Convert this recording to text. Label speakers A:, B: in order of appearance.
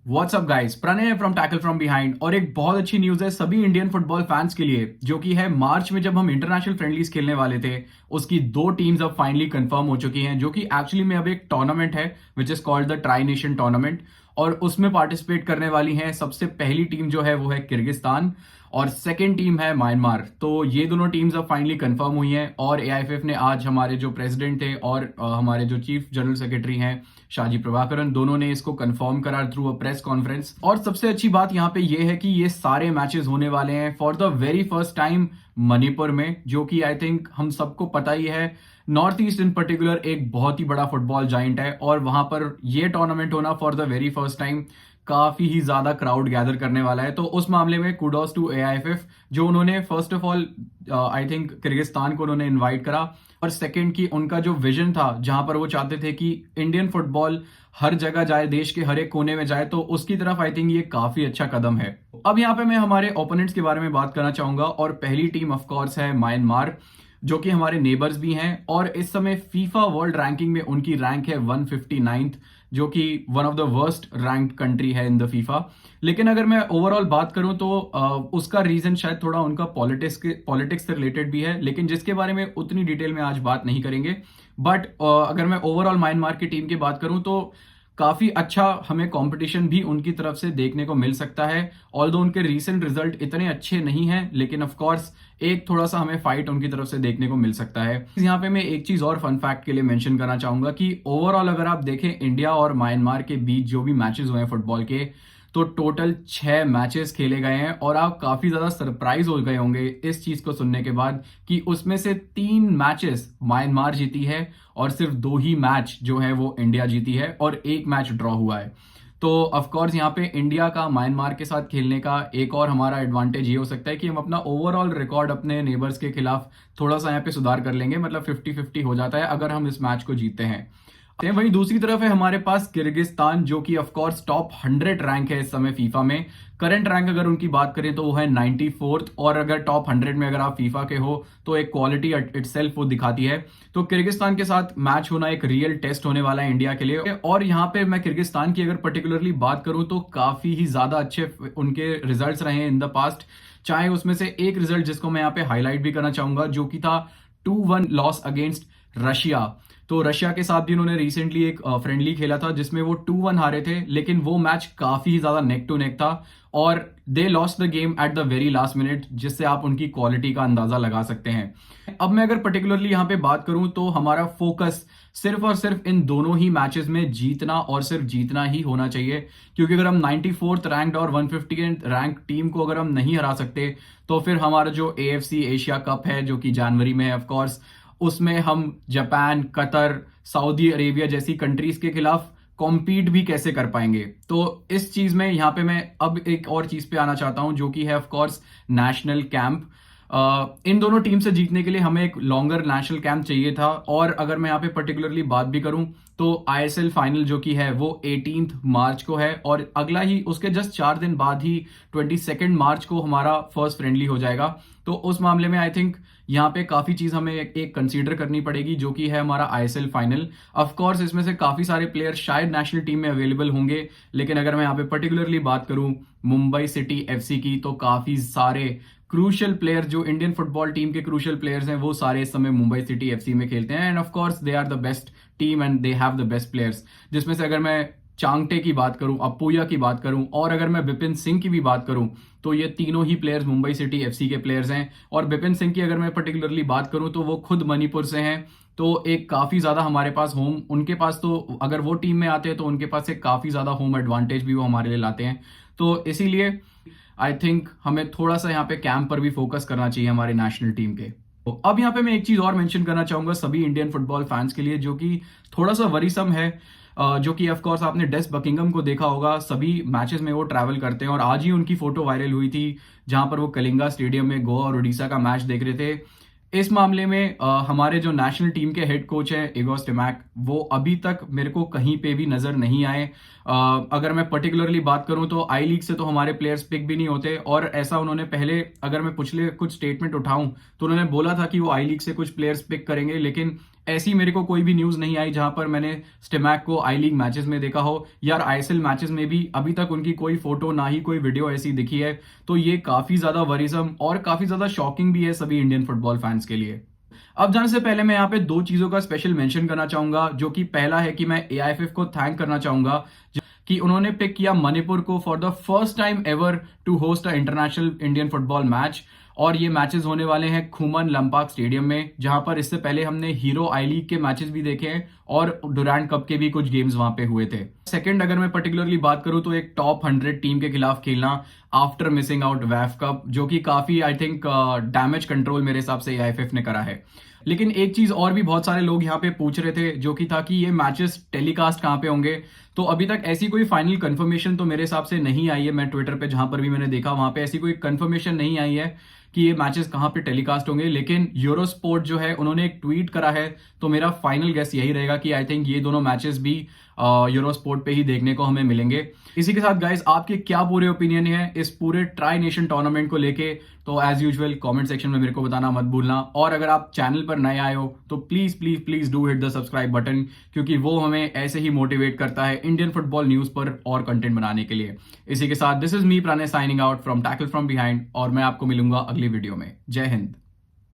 A: WhatsApp guys, Pranay from tackle from behind. और एक बहुत अच्छी न्यूज है सभी इंडियन फुटबॉल फैंस के लिए, जो कि है मार्च में जब हम इंटरनेशनल फ्रेंडलीज खेलने वाले थे, उसकी दो टीम्स अब फाइनली कंफर्म हो चुकी हैं, जो कि एक्चुअली में अब एक टूर्नामेंट है which is called the tri nation tournament. और उसमें पार्टिसिपेट करने वाली हैं सबसे पहली टीम जो है वो है किर्गिस्तान और सेकेंड टीम है म्यांमार। तो ये दोनों टीम्स अब फाइनली कंफर्म हुई हैं और एआईएफएफ ने आज हमारे जो प्रेसिडेंट थे और हमारे जो चीफ जनरल सेक्रेटरी हैं शाजी प्रभाकरन, दोनों ने इसको कंफर्म करा थ्रू अ प्रेस कॉन्फ्रेंस। और सबसे अच्छी बात यहाँ पे ये है कि ये सारे मैचेस होने वाले हैं for the very first time Manipur में, जो कि आई थिंक हम सबको पता ही है नॉर्थ ईस्ट इन पर्टिकुलर एक बहुत ही बड़ा फुटबॉल जाइंट है। और वहां पर ये टूर्नामेंट होना for the very first time काफी ही ज्यादा क्राउड गैदर करने वाला है। तो उस मामले में कुडोस टू एआईएफएफ, जो उन्होंने first of all I think Kyrgyzstan को उन्होंने इनवाइट करा, और सेकंड की उनका जो विजन था जहां पर वो चाहते थे कि इंडियन फुटबॉल हर जगह जाए, देश के हर एक कोने में जाए, तो उसकी तरफ आई थिंक ये काफी अच्छा कदम है। अब यहाँ पे मैं हमारे ओपोनेंट्स के बारे में बात करना चाहूंगा, और पहली टीम ऑफ कोर्स है म्यांमार, जो कि हमारे नेबर्स भी हैं। और इस समय फीफा वर्ल्ड रैंकिंग में उनकी रैंक है 159th, जो कि one of the worst ranked country है इन द फीफा। लेकिन अगर मैं ओवरऑल बात करूं तो उसका रीजन शायद थोड़ा उनका पॉलिटिक्स से रिलेटेड भी है, लेकिन जिसके बारे में उतनी डिटेल में आज बात नहीं करेंगे। बट अगर मैं ओवरऑल म्यांमार की टीम की बात करूं तो काफी अच्छा हमें कंपटीशन भी उनकी तरफ से देखने को मिल सकता है। ऑल्दो उनके रीसेंट रिजल्ट इतने अच्छे नहीं हैं, लेकिन ऑफ कोर्स एक थोड़ा सा हमें फाइट उनकी तरफ से देखने को मिल सकता है। यहाँ पे मैं एक चीज और फन फैक्ट के लिए मेंशन करना चाहूंगा कि ओवरऑल अगर आप देखें इंडिया और म्यांमार के बीच जो भी मैचेस हुए हैं फुटबॉल के, तो टोटल 6 मैचेस खेले गए हैं। और आप काफी ज्यादा सरप्राइज हो गए होंगे इस चीज को सुनने के बाद कि उसमें से 3 मैचेस म्यांमार जीती है और सिर्फ 2 ही मैच जो है वो इंडिया जीती है, और 1 मैच ड्रॉ हुआ है। तो ऑफ कोर्स यहाँ पे इंडिया का म्यांमार के साथ खेलने का एक और हमारा एडवांटेज ये हो सकता है कि हम अपना ओवरऑल रिकॉर्ड अपने नेबर्स के खिलाफ थोड़ा सा यहाँ पे सुधार कर लेंगे। मतलब 50-50 हो जाता है अगर हम इस मैच को जीतते हैं। वहीं दूसरी तरफ है हमारे पास किर्गिस्तान, जो कि ऑफ कोर्स टॉप 100 रैंक है इस समय फीफा में। करंट रैंक अगर उनकी बात करें तो वो है 94th, और अगर टॉप 100 में अगर आप फीफा के हो तो एक क्वालिटी इटसेल्फ वो दिखाती है। तो किर्गिस्तान के साथ मैच होना एक रियल टेस्ट होने वाला है इंडिया के लिए। और यहाँ पे मैं किर्गिस्तान की अगर पर्टिकुलरली बात करूं तो काफी ही ज्यादा अच्छे उनके रिजल्ट्स रहे हैं इन द पास्ट। चाहे उसमें से एक रिजल्ट जिसको मैं यहाँ पे हाईलाइट भी करना चाहूंगा, जो कि था 2-1 लॉस अगेंस्ट रशिया। तो रशिया के साथ भी उन्होंने रिसेंटली एक फ्रेंडली खेला था जिसमें वो 2-1 हारे थे, लेकिन वो मैच काफी ज्यादा नेक टू नेक था और they lost the game at the very last minute, जिससे आप उनकी क्वालिटी का अंदाजा लगा सकते हैं। अब मैं अगर पर्टिकुलरली यहाँ पे बात करूं तो हमारा फोकस सिर्फ और सिर्फ इन दोनों ही मैचेस में जीतना और सिर्फ जीतना ही होना चाहिए, क्योंकि अगर हम 94th रैंक्ड और 150th रैंक टीम को अगर हम नहीं हरा सकते तो फिर हमारा जो एएफसी एशिया कप है जो कि जनवरी में है ऑफ कोर्स, उसमें हम जापान, कतर, सऊदी अरेबिया जैसी कंट्रीज के खिलाफ कॉम्पीट भी कैसे कर पाएंगे। तो इस चीज में यहां पे मैं अब एक और चीज पे आना चाहता हूं, जो कि है ऑफ कोर्स नेशनल कैंप। इन दोनों टीम से जीतने के लिए हमें एक लॉन्गर नेशनल कैंप चाहिए था। और अगर मैं यहाँ पे पर्टिकुलरली बात भी करूं तो आईएसएल फाइनल जो कि है वो 18th मार्च को है, और अगला ही उसके जस्ट 4 दिन बाद ही 22nd मार्च को हमारा फर्स्ट फ्रेंडली हो जाएगा। तो उस मामले में आई थिंक यहाँ पे काफी चीज हमें एक कंसीडर करनी पड़ेगी, जो कि है हमारा आईएसएल फाइनल। ऑफ कोर्स इसमें से काफी सारे प्लेयर शायद नेशनल टीम में अवेलेबल होंगे, लेकिन अगर मैं यहाँ पे पर्टिकुलरली बात करूं मुंबई सिटी एफसी की, तो काफी सारे क्रूशियल प्लेयर जो इंडियन फुटबॉल टीम के क्रूशियल प्लेयर्स हैं वो सारे इस समय मुंबई सिटी एफसी में खेलते हैं। And of course they are the best team and they have the best players, जिसमें से अगर मैं चांगटे की बात करूं, अपूया की बात करूं, और अगर मैं विपिन सिंह की भी बात करूं, तो ये तीनों ही प्लेयर्स मुंबई सिटी एफसी के प्लेयर्स हैं। और विपिन सिंह की अगर मैं पर्टिकुलरली बात करूं तो वो खुद मणिपुर से हैं। तो एक काफी ज्यादा हमारे पास होम, उनके पास तो अगर वो टीम में आते हैं तो उनके पास एक काफी ज्यादा होम एडवांटेज भी वो हमारे लिए लाते हैं। तो इसीलिए आई थिंक हमें थोड़ा सा यहाँ पे कैंप पर भी फोकस करना चाहिए हमारे नेशनल टीम के। तो अब यहाँ पे मैं एक चीज और मेंशन करना चाहूंगा सभी इंडियन फुटबॉल फैंस के लिए, जो कि थोड़ा सा वरीसम है, जो कि ऑफ कोर्स आपने डेस बकिंगम को देखा होगा, सभी मैचेस में वो ट्रैवल करते हैं। और आज ही उनकी फोटो वायरल हुई थी जहां पर वो कलिंगा स्टेडियम में गोवा और उड़ीसा का मैच देख रहे थे। इस मामले में हमारे जो नेशनल टीम के हेड कोच हैं इगोर स्टिमैक, वो अभी तक मेरे को कहीं पे भी नजर नहीं आए। अगर मैं पर्टिकुलरली बात करूं तो आई लीग से तो हमारे प्लेयर्स पिक भी नहीं होते, और ऐसा उन्होंने पहले, अगर मैं पिछले कुछ स्टेटमेंट उठाऊं तो उन्होंने बोला था कि वो आई लीग से कुछ प्लेयर्स पिक करेंगे, लेकिन ऐसी मेरे को कोई भी न्यूज नहीं आई जहां पर मैंने स्टिमैक को आई लीग मैचेस में देखा हो, या आईएसएल मैचेस में भी अभी तक उनकी कोई फोटो ना ही कोई वीडियो ऐसी दिखी है। तो ये काफी ज्यादा वरीजम और काफी ज्यादा शॉकिंग भी है सभी इंडियन फुटबॉल फैंस के लिए। अब जाने से पहले मैं यहाँ पे दो चीजों का स्पेशल मेंशन करना चाहूंगा, जो कि पहला है कि मैं एआईएफएफ को थैंक करना चाहूंगा कि उन्होंने पिक किया मणिपुर को for the first time ever to host a international Indian football match. और ये मैचेस होने वाले हैं खुमन लंपाक स्टेडियम में, जहां पर इससे पहले हमने हीरो आई लीग के मैचेस भी देखे हैं और डुरैंड कप के भी कुछ गेम्स वहां पे हुए थे। सेकंड, अगर मैं पर्टिकुलरली बात करूं तो एक टॉप 100 टीम के खिलाफ खेलना आफ्टर मिसिंग आउट वैफ कप, जो कि काफी आई थिंक डैमेज कंट्रोल मेरे हिसाब से एआईएफएफ ने करा है। लेकिन एक चीज और भी बहुत सारे लोग यहाँ पे पूछ रहे थे, जो कि था कि ये मैचेस टेलीकास्ट कहाँ पे होंगे। तो अभी तक ऐसी कोई फाइनल कंफर्मेशन तो मेरे हिसाब से नहीं आई है। मैं ट्विटर पे जहां पर भी मैंने देखा वहां पे ऐसी कोई कंफर्मेशन नहीं आई है कि ये मैचेस कहाँ पे टेलीकास्ट होंगे। लेकिन यूरोस्पोर्ट जो है उन्होंने एक ट्वीट करा है, तो मेरा फाइनल गेस यही रहेगा कि आई थिंक ये दोनों मैचेस भी यूरोस्पोर्ट पे ही देखने को हमें मिलेंगे। इसी के साथ गाइस, आपके क्या पूरे ओपिनियन है इस पूरे ट्राई नेशन टूर्नामेंट को लेके, तो एज यूजुअल कमेंट सेक्शन में मेरे को बताना मत भूलना। और अगर आप चैनल पर नए आए हो तो please please please do hit the subscribe button, क्योंकि वो हमें ऐसे ही मोटिवेट करता है इंडियन फुटबॉल न्यूज पर और कंटेंट बनाने के लिए। इसी के साथ this is me Pranay signing out from tackle from behind, और मैं आपको मिलूंगा अगली वीडियो में। जय हिंद।